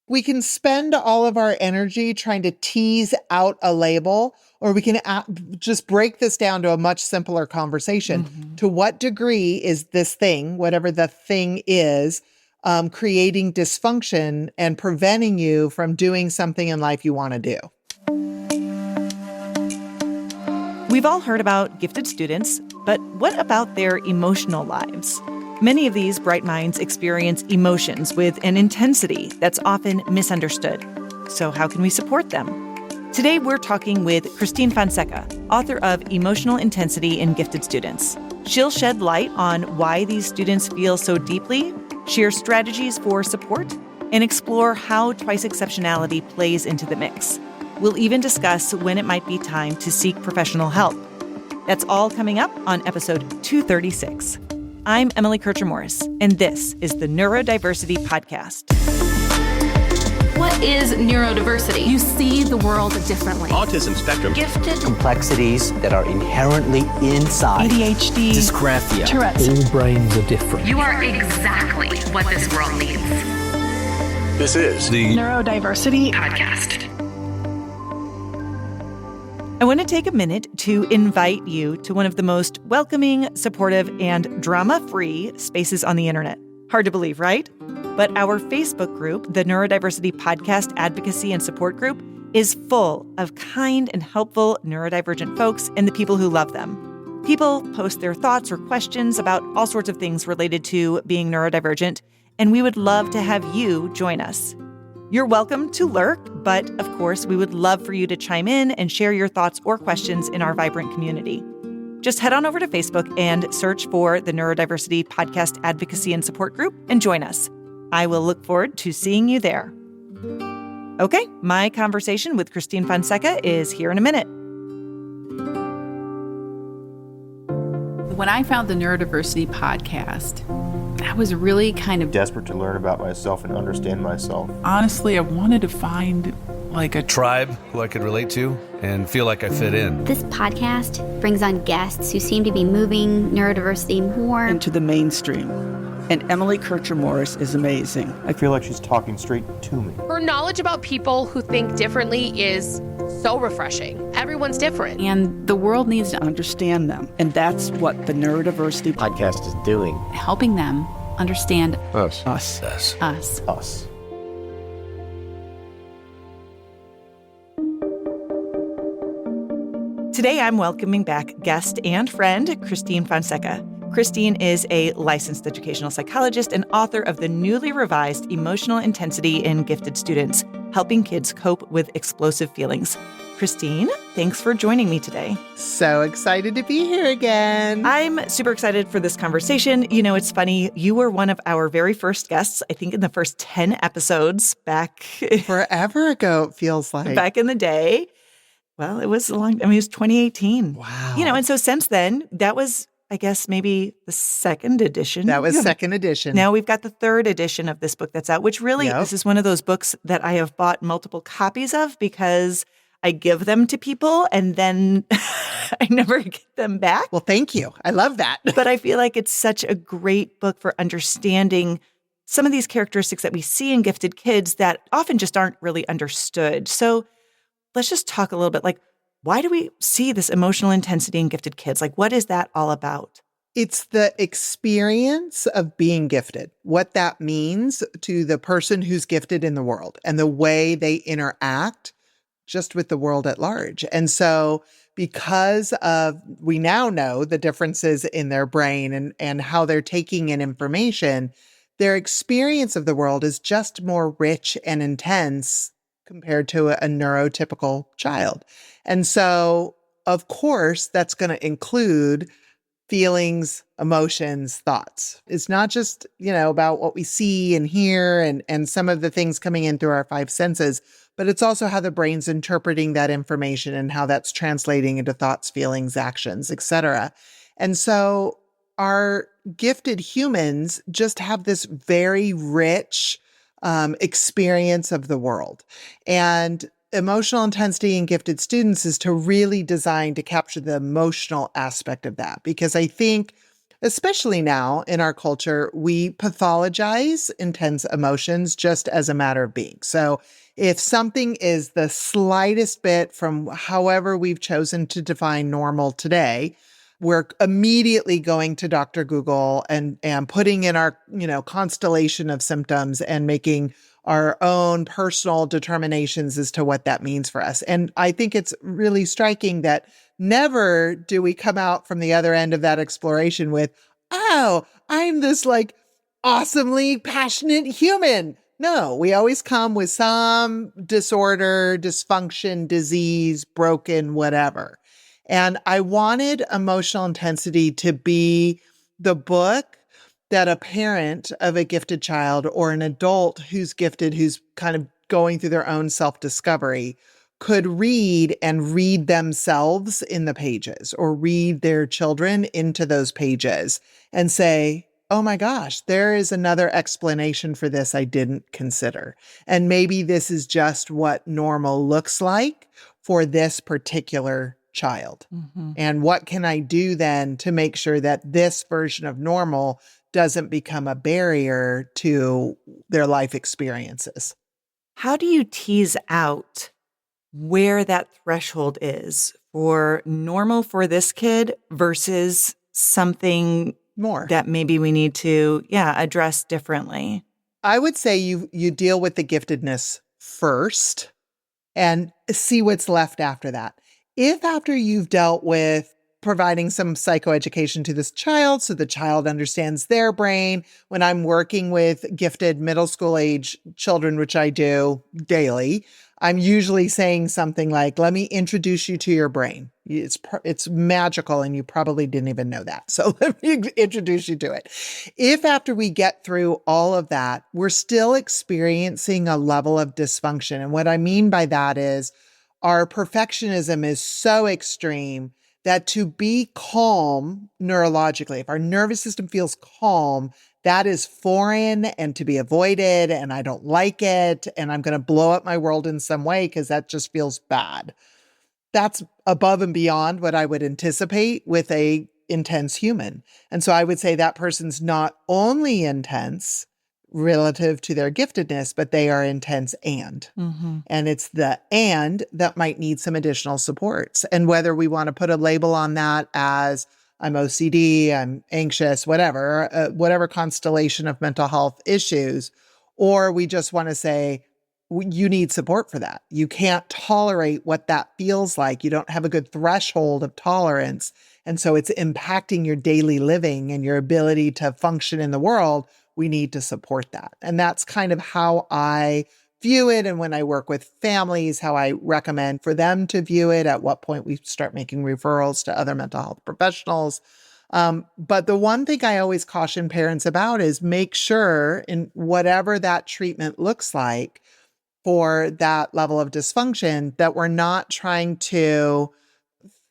We can spend all of our energy trying to tease out a label, or we can just break this down to a much simpler conversation. Mm-hmm. To what degree is this thing, whatever the thing is, creating dysfunction and preventing you from doing something in life you want to do? We've all heard about gifted students, but what about their emotional lives? Many of these bright minds experience emotions with an intensity that's often misunderstood. So how can we support them? Today, we're talking with Christine Fonseca, author of Emotional Intensity in Gifted Students. She'll shed light on why these students feel so deeply, share strategies for support, and explore how twice exceptionality plays into the mix. We'll even discuss when it might be time to seek professional help. That's all coming up on episode 236. I'm Emily Kircher-Morris, and this is the Neurodiversity Podcast. What is neurodiversity? You see the world differently. Autism spectrum. Gifted. Complexities that are inherently inside. ADHD. Dysgraphia. Tourette's. All brains are different. You are exactly what this world needs. This is the Neurodiversity Podcast. I want to take a minute to invite you to one of the most welcoming, supportive, and drama-free spaces on the internet. Hard to believe, right? But our Facebook group, the Neurodiversity Podcast Advocacy and Support Group, is full of kind and helpful neurodivergent folks and the people who love them. People post their thoughts or questions about all sorts of things related to being neurodivergent, and we would love to have you join us. You're welcome to lurk, but of course, we would love for you to chime in and share your thoughts or questions in our vibrant community. Just head on over to Facebook and search for the Neurodiversity Podcast Advocacy and Support Group and join us. I will look forward to seeing you there. Okay, my conversation with Christine Fonseca is here in a minute. When I found the Neurodiversity Podcast, I was really kind of desperate to learn about myself and understand myself. Honestly, I wanted to find like a tribe who I could relate to and feel like I fit in. This podcast brings on guests who seem to be moving neurodiversity more into the mainstream. And Emily Kircher-Morris is amazing. I feel like she's talking straight to me. Her knowledge about people who think differently is so refreshing. Everyone's different. And the world needs to understand them. And that's what the Neurodiversity Podcast is doing. Helping them understand us. Us. Us. Us. Us. Today, I'm welcoming back guest and friend, Christine Fonseca. Christine is a licensed educational psychologist and author of the newly revised Emotional Intensity in Gifted Students, helping kids cope with explosive feelings. Christine, thanks for joining me today. So excited to be here again. I'm super excited for this conversation. You know, it's funny. You were one of our very first guests, I think in the first 10 episodes back. Forever ago, it feels like. Back in the day. Well, it was it was 2018. Wow. You know, and so since then, that was, I guess, maybe the second edition. That was second edition. Now we've got the third edition of this book that's out, which really, This is one of those books that I have bought multiple copies of because I give them to people and then I never get them back. Well, thank you. I love that. But I feel like it's such a great book for understanding some of these characteristics that we see in gifted kids that often just aren't really understood. So let's just talk a little bit like, why do we see this emotional intensity in gifted kids? Like, what is that all about? It's the experience of being gifted, what that means to the person who's gifted in the world and the way they interact just with the world at large. And so because we now know the differences in their brain and how they're taking in information, their experience of the world is just more rich and intense compared to a neurotypical child. And so, of course, that's going to include feelings, emotions, thoughts. It's not just, about what we see and hear and some of the things coming in through our five senses, but it's also how the brain's interpreting that information and how that's translating into thoughts, feelings, actions, etc. And so our gifted humans just have this very rich experience of the world. And emotional intensity in gifted students is to really design to capture the emotional aspect of that. Because I think Especially now in our culture, we pathologize intense emotions just as a matter of being. So if something is the slightest bit from however we've chosen to define normal today, we're immediately going to Dr. Google and putting in our, constellation of symptoms and making our own personal determinations as to what that means for us. And I think it's really striking that never do we come out from the other end of that exploration with, oh, I'm this like awesomely passionate human. No, we always come with some disorder, dysfunction, disease, broken, whatever. And I wanted Emotional Intensity to be the book that a parent of a gifted child or an adult who's gifted, who's kind of going through their own self-discovery, could read and read themselves in the pages or read their children into those pages and say, oh my gosh, there is another explanation for this I didn't consider. And maybe this is just what normal looks like for this particular child. Mm-hmm. And what can I do then to make sure that this version of normal doesn't become a barrier to their life experiences? How do you tease out where that threshold is for normal for this kid versus something more that maybe we need to, address differently? I would say you deal with the giftedness first and see what's left after that. If after you've dealt with providing some psychoeducation to this child so the child understands their brain, when I'm working with gifted middle school age children, which I do daily, I'm usually saying something like, let me introduce you to your brain. It's magical and you probably didn't even know that. So let me introduce you to it. If after we get through all of that, we're still experiencing a level of dysfunction. And what I mean by that is our perfectionism is so extreme that to be calm neurologically, if our nervous system feels calm, that is foreign and to be avoided, and I don't like it, and I'm going to blow up my world in some way because that just feels bad. That's above and beyond what I would anticipate with a intense human. And so I would say that person's not only intense relative to their giftedness, but they are intense and. Mm-hmm. And it's the and that might need some additional supports. And whether we want to put a label on that as I'm OCD, I'm anxious, whatever constellation of mental health issues, or we just want to say, you need support for that. You can't tolerate what that feels like. You don't have a good threshold of tolerance. And so it's impacting your daily living and your ability to function in the world. We need to support that. And that's kind of how I view it. And when I work with families, how I recommend for them to view it, at what point we start making referrals to other mental health professionals. But the one thing I always caution parents about is make sure in whatever that treatment looks like for that level of dysfunction, that we're not trying to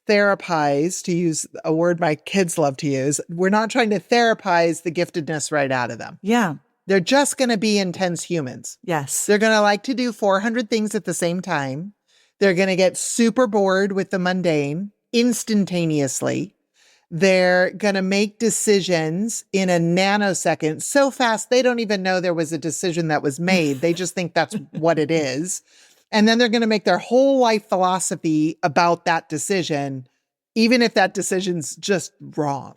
therapize, to use a word my kids love to use. We're not trying to therapize the giftedness right out of them. Yeah. They're just going to be intense humans. Yes. They're going to like to do 400 things at the same time. They're going to get super bored with the mundane instantaneously. They're going to make decisions in a nanosecond so fast they don't even know there was a decision that was made. They just think that's what it is. And then they're going to make their whole life philosophy about that decision, even if that decision's just wrong.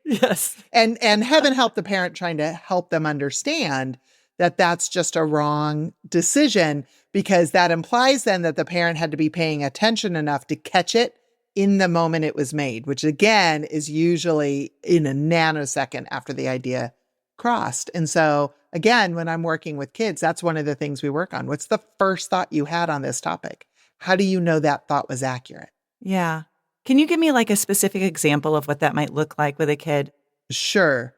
Yes. And heaven help the parent trying to help them understand that that's just a wrong decision, because that implies then that the parent had to be paying attention enough to catch it in the moment it was made, which again is usually in a nanosecond after the idea crossed. And so again, when I'm working with kids, that's one of the things we work on. What's the first thought you had on this topic? How do you know that thought was accurate? Yeah. Can you give me like a specific example of what that might look like with a kid? Sure.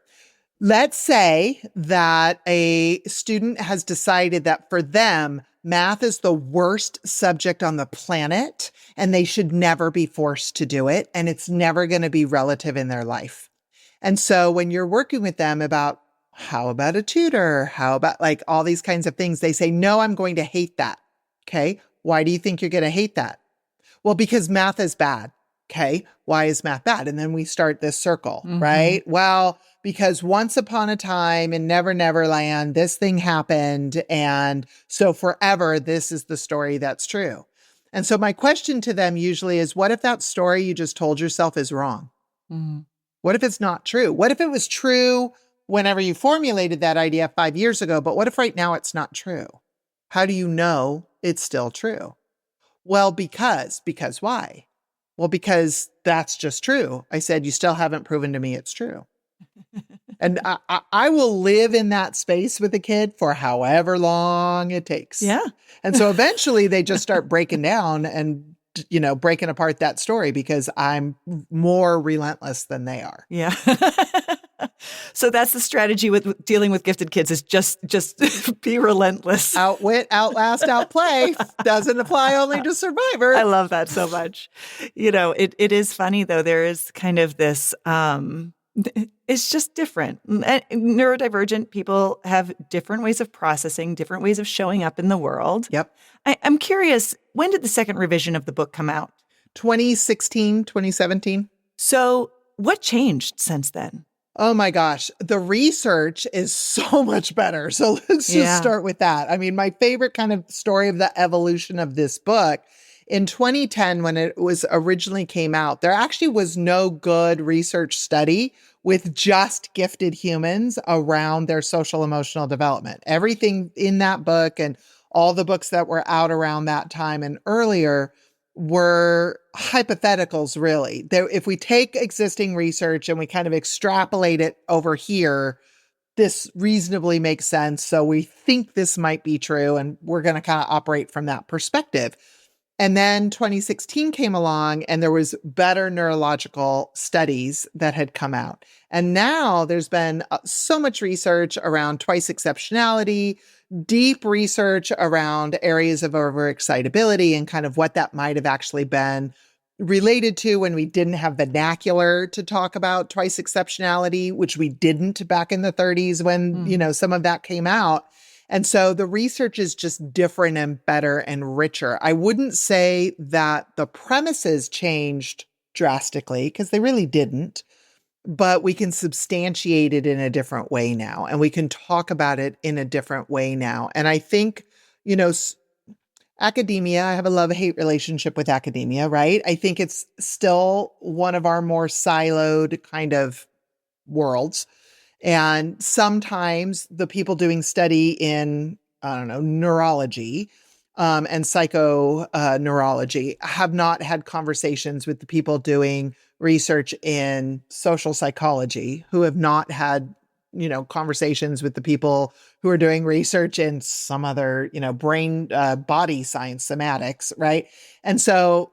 Let's say that a student has decided that for them, math is the worst subject on the planet and they should never be forced to do it. And it's never going to be relative in their life. And so when you're working with them about how about a tutor? How about like all these kinds of things? They say, no, I'm going to hate that. Okay. Why do you think you're going to hate that? Well, because math is bad. Okay, why is math bad? And then we start this circle, right? Well, because once upon a time in Never Never Land, this thing happened. And so forever, this is the story that's true. And so my question to them usually is, what if that story you just told yourself is wrong? What if it's not true? What if it was true whenever you formulated that idea 5 years ago, but what if right now it's not true? How do you know it's still true? Well, because why? Well, because that's just true. I said, you still haven't proven to me it's true. And I will live in that space with a kid for however long it takes. Yeah. And so eventually they just start breaking down and, breaking apart that story because I'm more relentless than they are. Yeah. So that's the strategy with dealing with gifted kids is just be relentless. Outwit, outlast, outplay doesn't apply only to Survivor. I love that so much. It is funny though. There is kind of this, it's just different. Neurodivergent people have different ways of processing, different ways of showing up in the world. Yep. I'm curious, when did the second revision of the book come out? 2016, 2017. So what changed since then? Oh my gosh, the research is so much better. So let's just start with that. I mean, my favorite kind of story of the evolution of this book, in 2010, when it was originally came out, there actually was no good research study with just gifted humans around their social emotional development. Everything in that book and all the books that were out around that time and earlier were hypotheticals, really. If we take existing research and we kind of extrapolate it over here, this reasonably makes sense. So we think this might be true, and we're going to kind of operate from that perspective. And then 2016 came along and there was better neurological studies that had come out. And now there's been so much research around twice exceptionality, deep research around areas of overexcitability and kind of what that might have actually been related to when we didn't have vernacular to talk about twice exceptionality, which we didn't back in the 30s when, some of that came out. And so the research is just different and better and richer. I wouldn't say that the premises changed drastically because they really didn't, but we can substantiate it in a different way now. And we can talk about it in a different way now. And I think, academia, I have a love-hate relationship with academia, right? I think it's still one of our more siloed kind of worlds. And sometimes the people doing study in, neurology and psychoneurology have not had conversations with the people doing research in social psychology, who have not had, conversations with the people who are doing research in some other, brain, body science, somatics, right? And so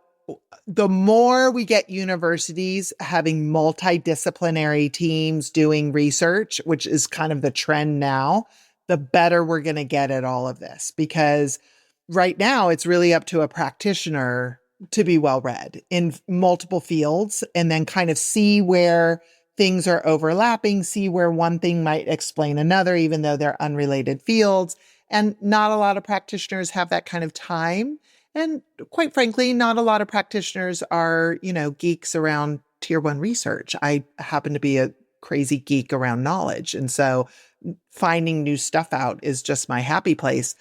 the more we get universities having multidisciplinary teams doing research, which is kind of the trend now, the better we're going to get at all of this. Because right now it's really up to a practitioner to be well-read in multiple fields and then kind of see where things are overlapping, see where one thing might explain another, even though they're unrelated fields. And not a lot of practitioners have that kind of time. And quite frankly, not a lot of practitioners are, geeks around tier 1 research. I happen to be a crazy geek around knowledge. And so finding new stuff out is just my happy place.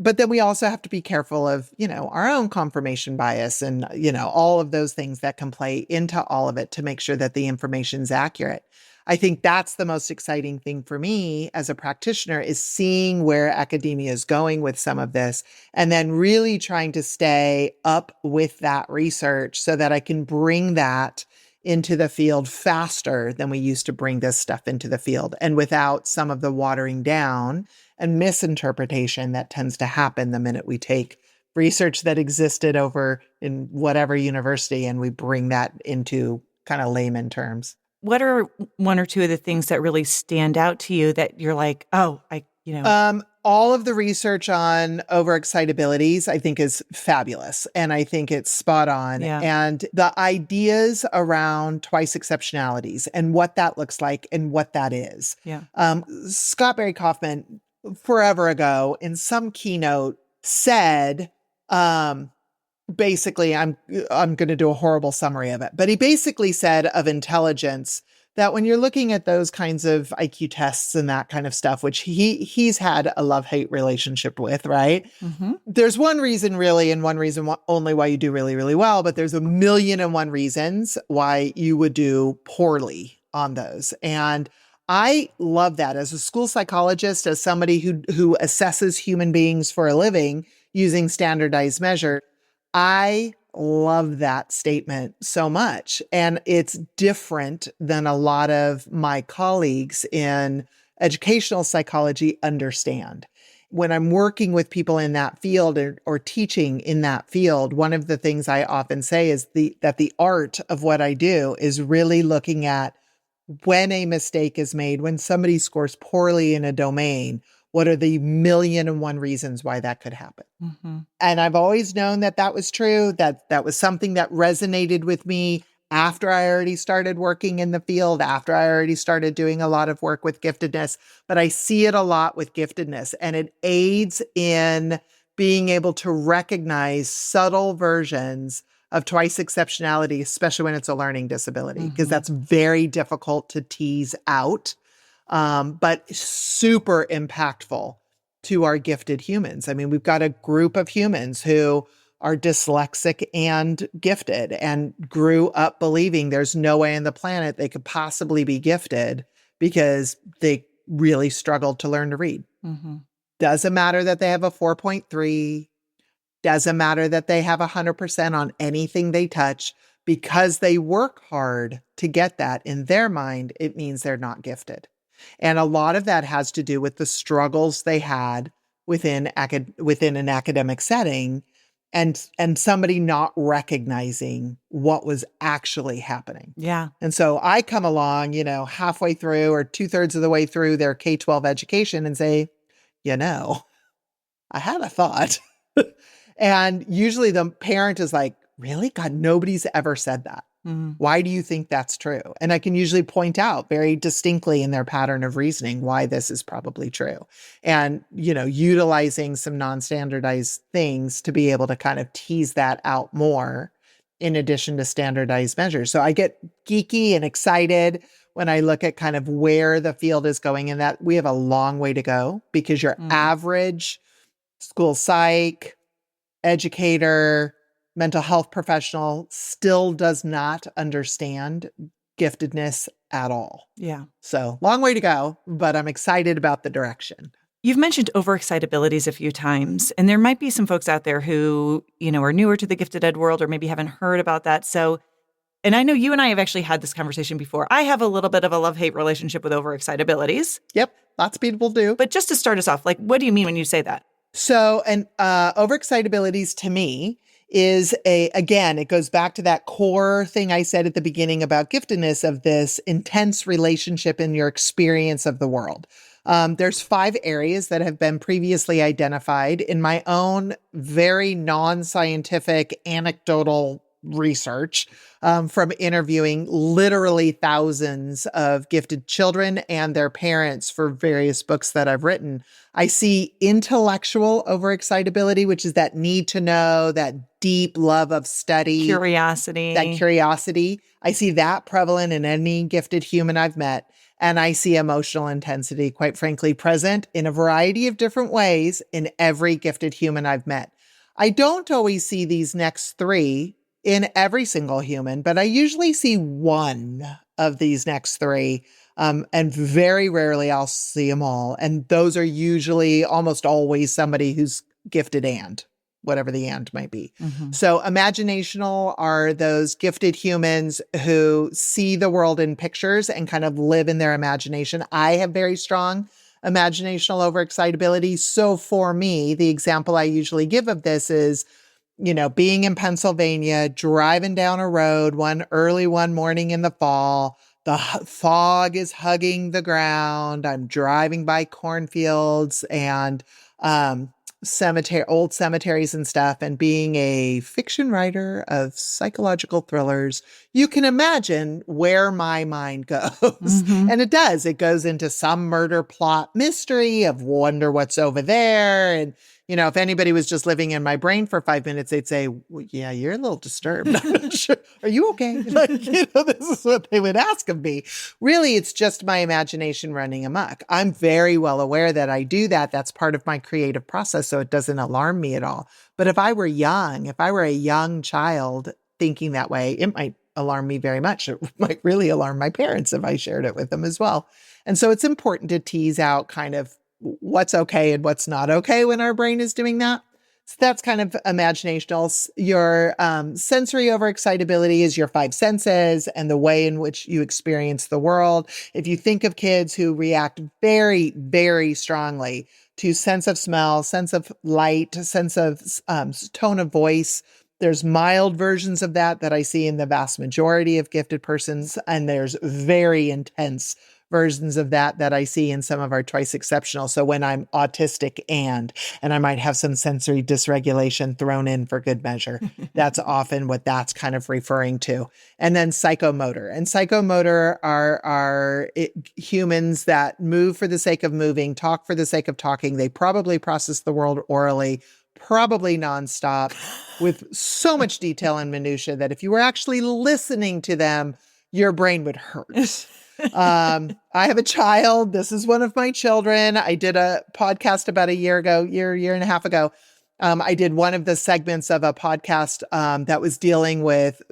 But then we also have to be careful of, our own confirmation bias and, all of those things that can play into all of it to make sure that the information's accurate. I think that's the most exciting thing for me as a practitioner is seeing where academia is going with some of this and then really trying to stay up with that research so that I can bring that into the field faster than we used to bring this stuff into the field and without some of the watering down and misinterpretation that tends to happen the minute we take research that existed over in whatever university and we bring that into kind of layman terms. What are one or two of the things that really stand out to you that you're like, all of the research on overexcitabilities, I think is fabulous. And I think it's spot on. Yeah. And the ideas around twice exceptionalities and what that looks like and what that is. Yeah. Scott Barry Kaufman forever ago in some keynote said, basically, I'm going to do a horrible summary of it, but he basically said of intelligence that when you're looking at those kinds of IQ tests and that kind of stuff, which he's had a love-hate relationship with, right? Mm-hmm. There's one reason really, and one reason only why you do really, really well, but there's 1,000,001 reasons why you would do poorly on those. And I love that as a school psychologist, as somebody who assesses human beings for a living using standardized measure. I love that statement so much. And it's different than a lot of my colleagues in educational psychology understand. When I'm working with people in that field or teaching in that field, one of the things I often say is that the art of what I do is really looking at when a mistake is made, when somebody scores poorly in a domain, what are the 1,000,001 reasons why that could happen? Mm-hmm. And I've always known that was true, that was something that resonated with me after I already started working in the field, after I already started doing a lot of work with giftedness. But I see it a lot with giftedness, and it aids in being able to recognize subtle versions of twice exceptionality, especially when it's a learning disability, because that's very difficult to tease out. But super impactful to our gifted humans. I mean, we've got a group of humans who are dyslexic and gifted and grew up believing there's no way on the planet they could possibly be gifted because they really struggled to learn to read. Mm-hmm. Doesn't matter that they have a 4.3, doesn't matter that they have 100% on anything they touch, because they work hard to get that. In their mind, it means they're not gifted. And a lot of that has to do with the struggles they had within an academic setting and somebody not recognizing what was actually happening. Yeah. And so I come along, halfway through or 2/3 of the way through their K-12 education and say, I had a thought. And usually the parent is like, really? God, nobody's ever said that. Mm-hmm. Why do you think that's true? And I can usually point out very distinctly in their pattern of reasoning why this is probably true. And, utilizing some non-standardized things to be able to kind of tease that out more in addition to standardized measures. So I get geeky and excited when I look at kind of where the field is going, and that we have a long way to go, because your average school psych, educator, mental health professional still does not understand giftedness at all. Yeah. So long way to go, but I'm excited about the direction. You've mentioned overexcitabilities a few times, and there might be some folks out there who, are newer to the gifted ed world or maybe haven't heard about that. So, and I know you and I have actually had this conversation before. I have a little bit of a love-hate relationship with overexcitabilities. Yep. Lots of people do. But just to start us off, what do you mean when you say that? So, overexcitabilities to me is it goes back to that core thing I said at the beginning about giftedness, of this intense relationship in your experience of the world. There's 5 areas that have been previously identified in my own very non-scientific anecdotal research, from interviewing literally thousands of gifted children and their parents for various books that I've written. I see intellectual overexcitability, which is that need to know, that deep love of study. Curiosity. That curiosity. I see that prevalent in any gifted human I've met. And I see emotional intensity, quite frankly, present in a variety of different ways in every gifted human I've met. I don't always see these next 3 in every single human, but I usually see one of these next 3. And very rarely I'll see them all. And those are usually almost always somebody who's gifted and whatever the and might be. Mm-hmm. So imaginational are those gifted humans who see the world in pictures and kind of live in their imagination. I have very strong imaginational overexcitability. So for me, the example I usually give of this is, being in Pennsylvania, driving down a road one morning in the fall. The fog is hugging the ground. I'm driving by cornfields, and old cemeteries and stuff, and being a fiction writer of psychological thrillers, you can imagine where my mind goes. Mm-hmm. And it does. It goes into some murder plot mystery of wonder what's over there. And, if anybody was just living in my brain for 5 minutes, they'd say, well, yeah, you're a little disturbed. I'm not sure. Are you okay? This is what they would ask of me. Really, it's just my imagination running amok. I'm very well aware that I do that. That's part of my creative process, so it doesn't alarm me at all. But if I were a young child thinking that way, it might alarm me very much. It might really alarm my parents if I shared it with them as well. And so it's important to tease out kind of what's okay and what's not okay when our brain is doing that. So that's kind of imaginational. Your sensory overexcitability is your 5 senses and the way in which you experience the world. If you think of kids who react very, very strongly to sense of smell, sense of light, sense of tone of voice, there's mild versions of that I see in the vast majority of gifted persons, and there's very intense versions of that I see in some of our twice exceptional. So when I'm autistic and I might have some sensory dysregulation thrown in for good measure, that's often what that's kind of referring to. And then psychomotor. And psychomotor are humans that move for the sake of moving, talk for the sake of talking. They probably process the world orally, probably nonstop, with so much detail and minutia that if you were actually listening to them, your brain would hurt. I have a child. This is one of my children. I did a podcast about a year and a half ago. I did one of the segments of a podcast that was dealing with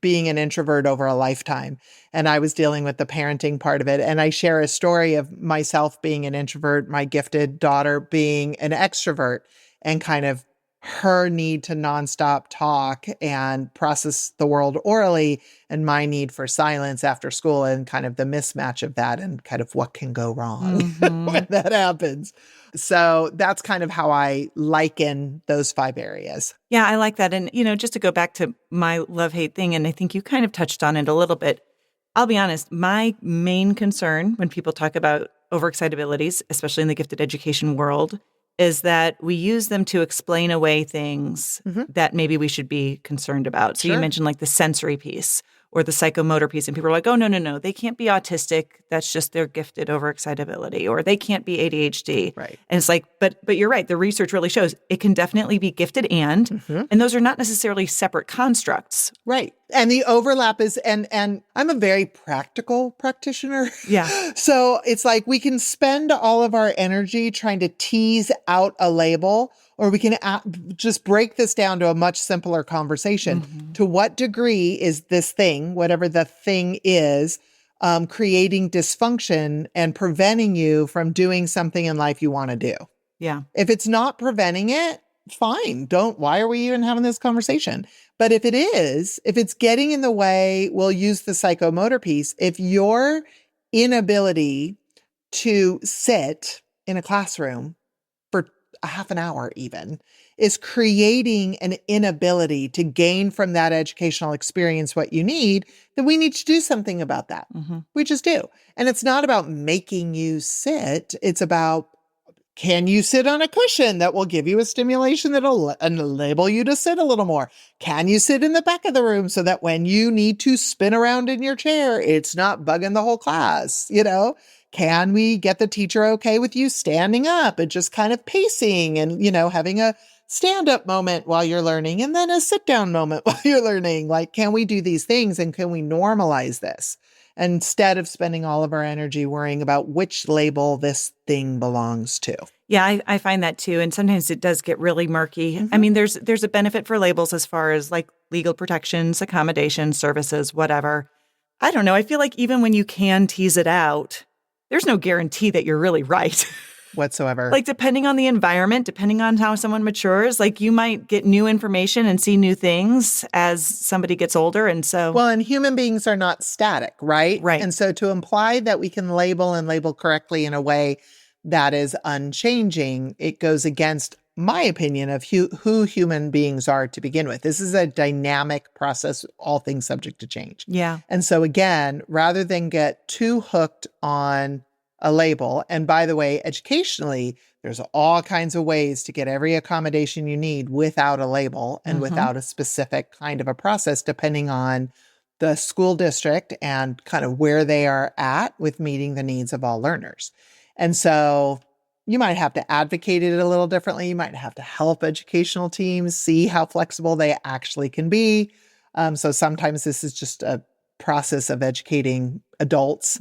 being an introvert over a lifetime. And I was dealing with the parenting part of it. And I share a story of myself being an introvert, my gifted daughter being an extrovert, and kind of her need to nonstop talk and process the world orally, and my need for silence after school, and kind of the mismatch of that, and kind of what can go wrong when that happens. So that's kind of how I liken those 5 areas. Yeah, I like that. And, just to go back to my love-hate thing, and I think you kind of touched on it a little bit. I'll be honest, my main concern when people talk about overexcitabilities, especially in the gifted education world, is that we use them to explain away things that maybe we should be concerned about. So you mentioned like the sensory piece or the psychomotor piece, and people are like, oh, no, they can't be autistic. That's just their gifted overexcitability, or they can't be ADHD. Right. And it's like, but you're right. The research really shows it can definitely be gifted and those are not necessarily separate constructs. Right. And the overlap is, and I'm a very practical practitioner. Yeah. So it's like we can spend all of our energy trying to tease out a label, or we can just break this down to a much simpler conversation. To what degree is this thing, whatever the thing is, creating dysfunction and preventing you from doing something in life you want to do? Yeah. If it's not preventing it, fine. Why are we even having this conversation? But if it's getting in the way, we'll use the psychomotor piece. If your inability to sit in a classroom for a half an hour even is creating an inability to gain from that educational experience what you need, then we need to do something about that. We just do. And it's not about making you sit. It's about, can you sit on a cushion that will give you a stimulation that'll enable you to sit a little more? Can you sit in the back of the room so that when you need to spin around in your chair, it's not bugging the whole class? Can we get the teacher okay with you standing up and just kind of pacing and, having a stand-up moment while you're learning and then a sit-down moment while you're learning? Like, can we do these things, and can we normalize this instead of spending all of our energy worrying about which label this thing belongs to? Yeah, I find that too. And sometimes it does get really murky. I mean, there's a benefit for labels as far as like legal protections, accommodations, services, whatever. I don't know. I feel like even when you can tease it out, there's no guarantee that you're really right. Whatsoever. Like, depending on the environment, depending on how someone matures, like you might get new information and see new things as somebody gets older. And so, well, and human beings are not static, right? Right. And so to imply that we can label correctly in a way that is unchanging, it goes against my opinion of who human beings are to begin with. This is a dynamic process, all things subject to change. Yeah. And so again, rather than get too hooked on a label. And by the way, educationally, there's all kinds of ways to get every accommodation you need without a label and without a specific kind of a process, depending on the school district and kind of where they are at with meeting the needs of all learners. And so you might have to advocate it a little differently. You might have to help educational teams see how flexible they actually can be. So sometimes this is just a process of educating adults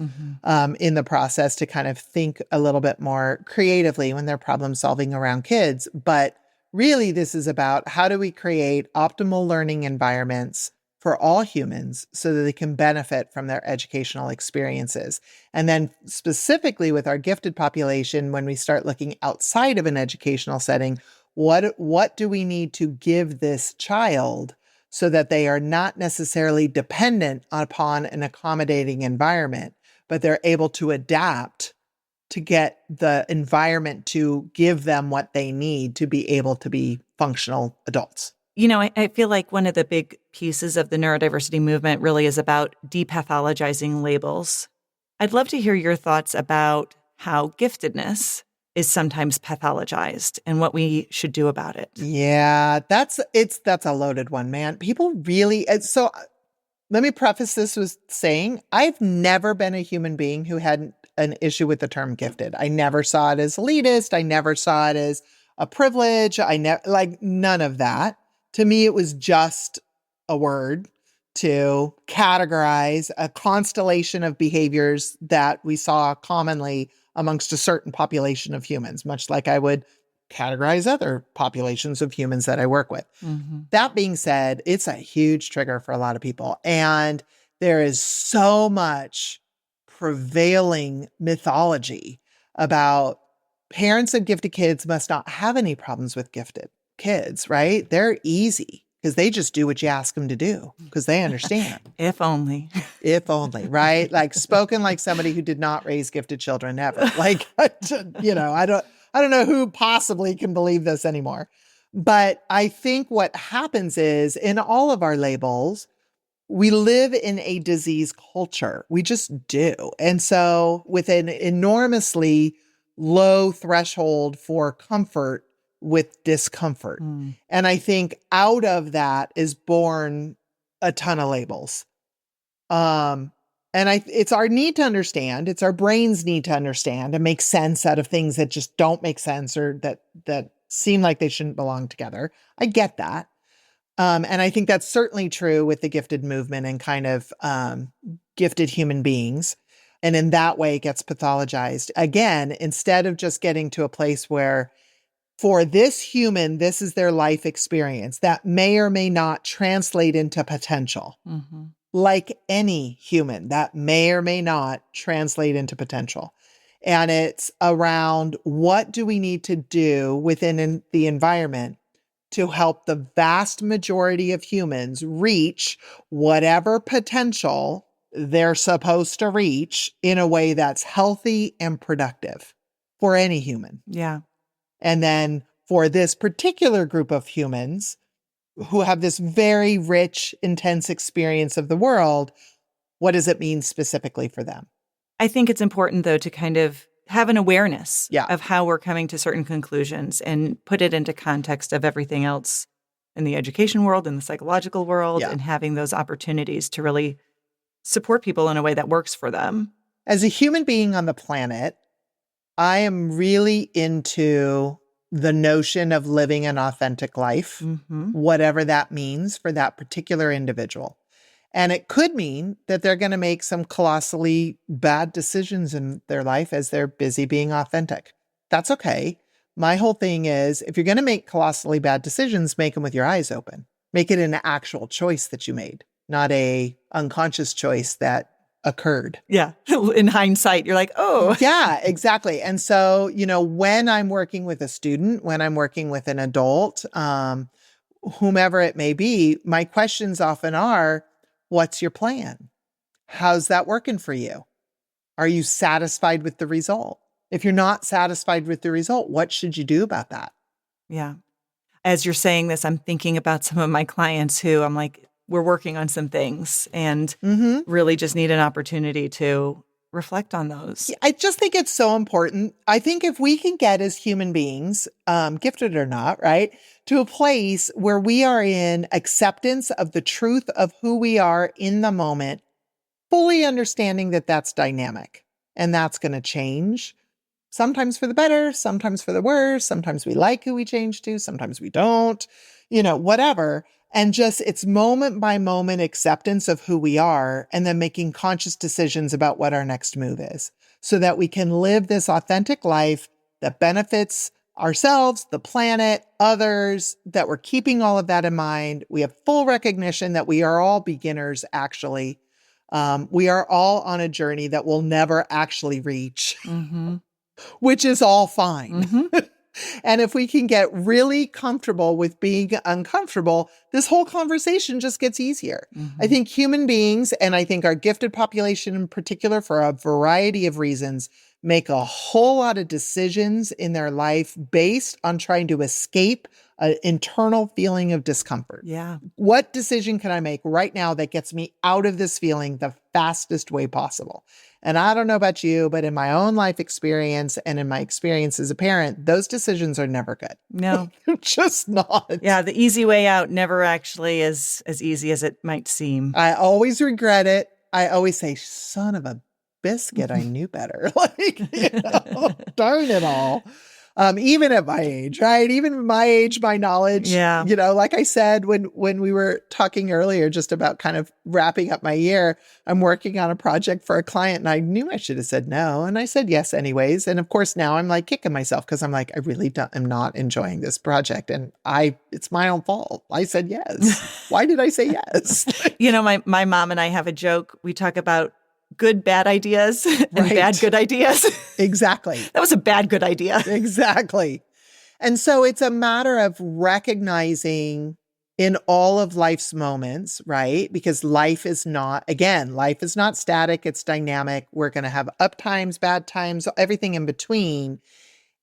in the process to kind of think a little bit more creatively when they're problem solving around kids. But really, this is about how do we create optimal learning environments for all humans so that they can benefit from their educational experiences. And then specifically with our gifted population, when we start looking outside of an educational setting, what do we need to give this child so that they are not necessarily dependent upon an accommodating environment, but they're able to adapt to get the environment to give them what they need to be able to be functional adults. You know, I feel like one of the big pieces of the neurodiversity movement really is about depathologizing labels. I'd love to hear your thoughts about how giftedness is sometimes pathologized and what we should do about it. Yeah, that's a loaded one, man. People really, so let me preface this with saying I've never been a human being who had an issue with the term gifted. I never saw it as elitist. I never saw it as a privilege. None of that. To me, it was just a word to categorize a constellation of behaviors that we saw commonly amongst a certain population of humans, much like I would categorize other populations of humans that I work with. That being said, it's a huge trigger for a lot of people. And there is so much prevailing mythology about parents of gifted kids must not have any problems with gifted kids, right? They're easy because they just do what you ask them to do because they understand. If only. If only, right? Like spoken like somebody who did not raise gifted children ever. Like, I don't know who possibly can believe this anymore. But I think what happens is in all of our labels, we live in a disease culture. We just do. And so with an enormously low threshold for comfort with discomfort. And I think out of that is born a ton of labels. It's our need to understand, it's our brains need to understand and make sense out of things that just don't make sense or that seem like they shouldn't belong together. I get that. And I think that's certainly true with the gifted movement and kind of gifted human beings. And in that way, it gets pathologized. Again, instead of just getting to a place where for this human, this is their life experience that may or may not translate into potential. Like any human, that may or may not translate into potential. And it's around what do we need to do within the environment to help the vast majority of humans reach whatever potential they're supposed to reach in a way that's healthy and productive for any human. Yeah. And then for this particular group of humans who have this very rich, intense experience of the world, what does it mean specifically for them? I think it's important, though, to kind of have an awareness of how we're coming to certain conclusions and put it into context of everything else in the education world, in the psychological world, and having those opportunities to really support people in a way that works for them. As a human being on the planet, I am really into the notion of living an authentic life, whatever that means for that particular individual. And it could mean that they're going to make some colossally bad decisions in their life as they're busy being authentic. That's okay. My whole thing is, if you're going to make colossally bad decisions, make them with your eyes open. Make it an actual choice that you made, not a unconscious choice that occurred. Yeah. In hindsight, you're like, oh. Yeah, exactly. And so, when I'm working with a student, when I'm working with an adult, whomever it may be, my questions often are, what's your plan? How's that working for you? Are you satisfied with the result? If you're not satisfied with the result, what should you do about that? Yeah. As you're saying this, I'm thinking about some of my clients who I'm like, we're working on some things and really just need an opportunity to reflect on those. I just think it's so important. I think if we can get as human beings, gifted or not, right, to a place where we are in acceptance of the truth of who we are in the moment, fully understanding that that's dynamic and that's going to change. Sometimes for the better, sometimes for the worse. Sometimes we like who we change to, sometimes we don't, whatever. And just it's moment by moment acceptance of who we are and then making conscious decisions about what our next move is so that we can live this authentic life that benefits ourselves, the planet, others, that we're keeping all of that in mind. We have full recognition that we are all beginners, actually. We are all on a journey that we'll never actually reach, which is all fine. And if we can get really comfortable with being uncomfortable, this whole conversation just gets easier. I think human beings, and I think our gifted population in particular, for a variety of reasons, make a whole lot of decisions in their life based on trying to escape an internal feeling of discomfort. Yeah. What decision can I make right now that gets me out of this feeling the fastest way possible? And I don't know about you, but in my own life experience and in my experience as a parent, those decisions are never good. No. Just not. Yeah, the easy way out never actually is as easy as it might seem. I always regret it. I always say, son of a biscuit, I knew better. Darn it all. Even at my age, right? Even at my age, my knowledge, like I said, when we were talking earlier, just about kind of wrapping up my year, I'm working on a project for a client and I knew I should have said no. And I said yes anyways. And of course, now I'm like kicking myself because I'm like, I really am not enjoying this project. And it's my own fault. I said yes. Why did I say yes? My mom and I have a joke. We talk about good, bad ideas and bad, good ideas. Exactly. That was a bad, good idea. Exactly. And so it's a matter of recognizing in all of life's moments, right? Because life is not static. It's dynamic. We're going to have up times, bad times, everything in between.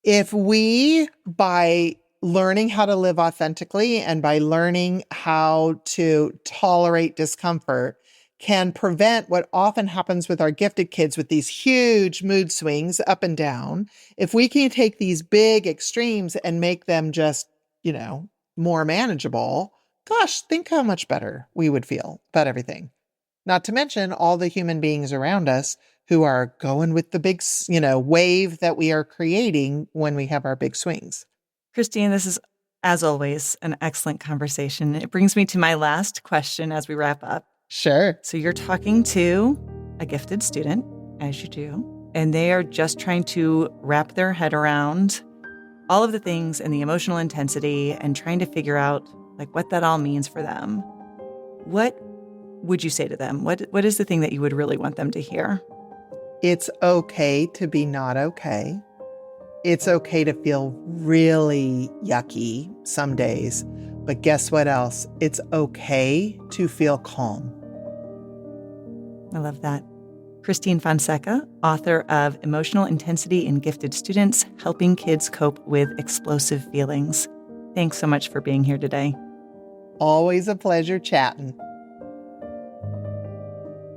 If we, by learning how to live authentically and by learning how to tolerate discomfort, can prevent what often happens with our gifted kids with these huge mood swings up and down. If we can take these big extremes and make them just, more manageable, gosh, think how much better we would feel about everything. Not to mention all the human beings around us who are going with the big, wave that we are creating when we have our big swings. Christine, this is, as always, an excellent conversation. It brings me to my last question as we wrap up. Sure. So you're talking to a gifted student, as you do, and they are just trying to wrap their head around all of the things and the emotional intensity and trying to figure out what that all means for them. What would you say to them? What is the thing that you would really want them to hear? It's okay to be not okay. It's okay to feel really yucky some days. But guess what else? It's okay to feel calm. I love that. Christine Fonseca, author of Emotional Intensity in Gifted Students, Helping Kids Cope with Explosive Feelings. Thanks so much for being here today. Always a pleasure chatting.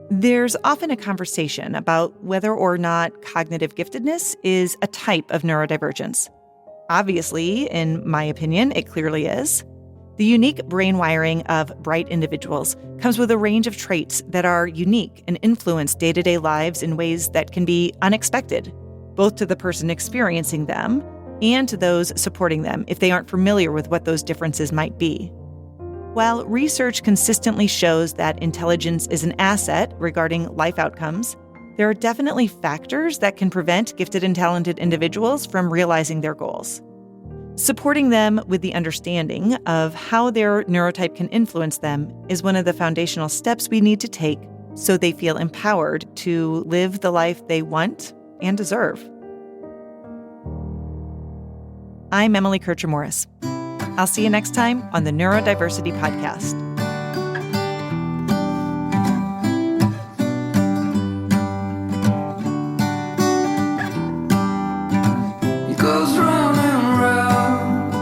There's often a conversation about whether or not cognitive giftedness is a type of neurodivergence. Obviously, in my opinion, it clearly is. The unique brain wiring of bright individuals comes with a range of traits that are unique and influence day-to-day lives in ways that can be unexpected, both to the person experiencing them and to those supporting them if they aren't familiar with what those differences might be. While research consistently shows that intelligence is an asset regarding life outcomes, there are definitely factors that can prevent gifted and talented individuals from realizing their goals. Supporting them with the understanding of how their neurotype can influence them is one of the foundational steps we need to take so they feel empowered to live the life they want and deserve. I'm Emily Kircher-Morris. I'll see you next time on the Neurodiversity Podcast. It goes round and round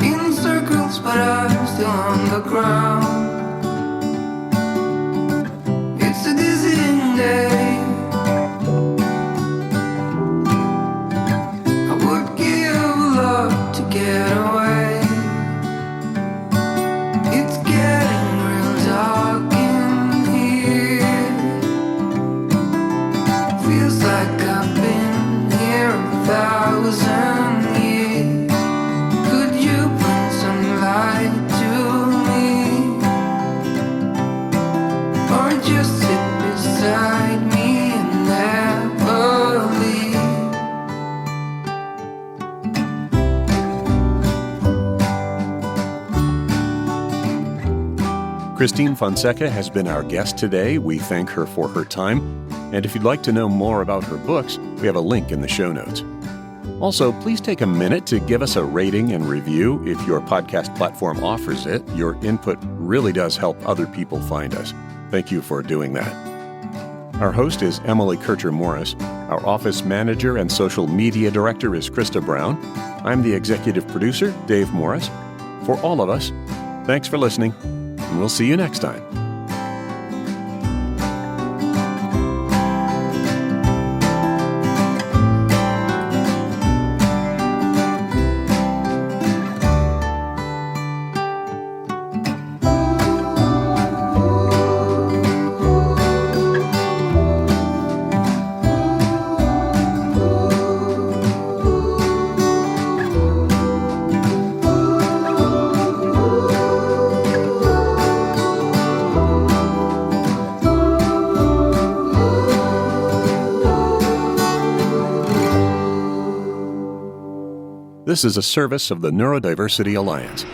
in circles, but I'm still on the ground. Christine Fonseca has been our guest today. We thank her for her time. And if you'd like to know more about her books, we have a link in the show notes. Also, please take a minute to give us a rating and review if your podcast platform offers it. Your input really does help other people find us. Thank you for doing that. Our host is Emily Kircher-Morris. Our office manager and social media director is Krista Brown. I'm the executive producer, Dave Morris. For all of us, thanks for listening, and we'll see you next time. This is a service of the Neurodiversity Alliance.